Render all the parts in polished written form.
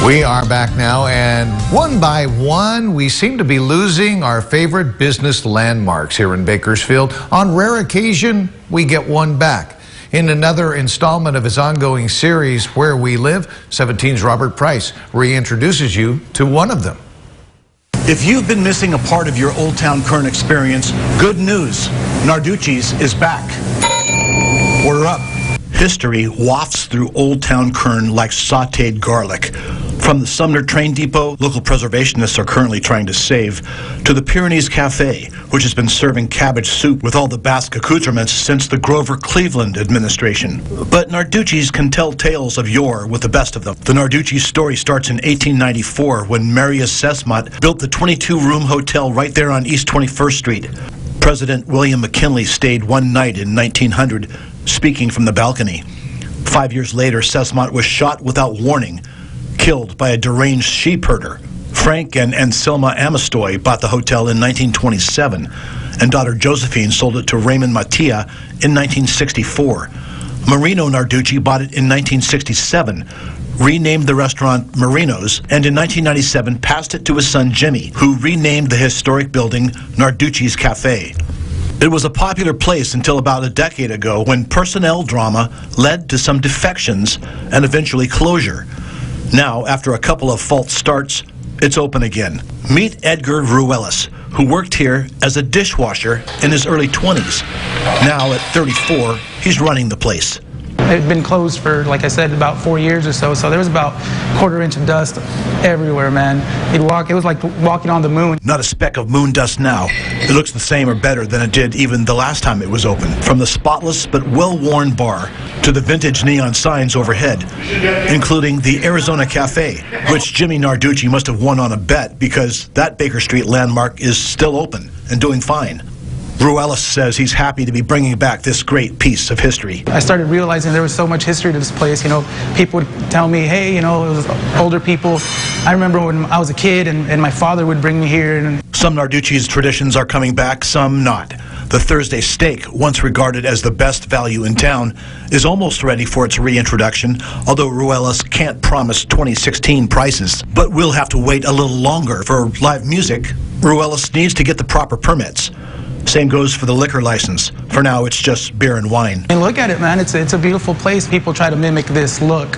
We are back now, and one by one, we seem to be losing our favorite business landmarks here in Bakersfield. On rare occasion, we get one back. In another installment of his ongoing series, Where We Live, 17's Robert Price reintroduces you to one of them. If you've been missing a part of your Old Town Kern experience, good news. Narducci's is back. Order up. History wafts through Old Town Kern like sautéed garlic. From the Sumner train depot, local preservationists are currently trying to save, to the Pyrenees Cafe, which has been serving cabbage soup with all the Basque accoutrements since the Grover Cleveland administration. But Narducci's can tell tales of yore with the best of them. The Narducci story starts in 1894 when Marius Sesmat built the 22-room hotel right there on East 21st Street. President William McKinley stayed one night in 1900, speaking from the balcony. 5 years later, Sesmat was shot without warning, killed by a deranged sheep herder. Frank and Anselma Amistoy bought the hotel in 1927, and daughter Josephine sold it to Raymond Mattia in 1964. Marino Narducci bought it in 1967, renamed the restaurant Marino's, and in 1997 passed it to his son Jimmy, who renamed the historic building Narducci's Cafe. It was a popular place until about a decade ago when personnel drama led to some defections and eventually closure. Now, after a couple of false starts, it's open again. Meet Edgar Ruelas, who worked here as a dishwasher in his early 20s. Now, at 34, he's running the place. It had been closed for, like I said, about 4 years or so there was about a quarter-inch of dust everywhere, man. You'd walk, it was like walking on the moon. Not a speck of moon dust now. It looks the same or better than it did even the last time it was open. From the spotless but well-worn bar to the vintage neon signs overhead, including the Arizona Cafe, which Jimmy Narducci must have won on a bet because that Baker Street landmark is still open and doing fine. Ruelas says he's happy to be bringing back this great piece of history. I started realizing there was so much history to this place. You know, people would tell me, hey, you know, it was older people. I remember when I was a kid and my father would bring me here. And some Narducci's traditions are coming back, some not. The Thursday steak, once regarded as the best value in town, is almost ready for its reintroduction, although Ruelas can't promise 2016 prices. But we'll have to wait a little longer for live music. Ruelas needs to get the proper permits. Same goes for the liquor license. For now, it's just beer and wine. And look at it, man. It's a beautiful place. People try to mimic this look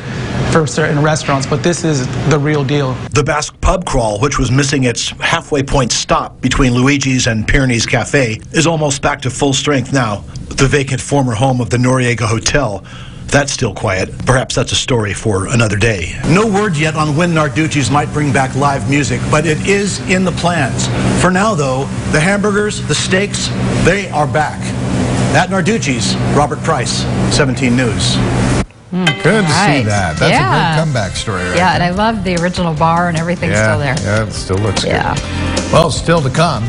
for certain restaurants, but this is the real deal. The Basque pub crawl, which was missing its halfway point stop between Luigi's and Pyrenees Cafe, is almost back to full strength now. The vacant former home of the Noriega Hotel, that's still quiet. Perhaps that's a story for another day. No word yet on when Narducci's might bring back live music, but it is in the plans. For now, though, the hamburgers, the steaks, they are back. At Narducci's, Robert Price, 17 News. Good to see that. That's a great comeback story right there. And I love the original bar and everything's still there. Yeah, it still looks good. Yeah. Well, still to come.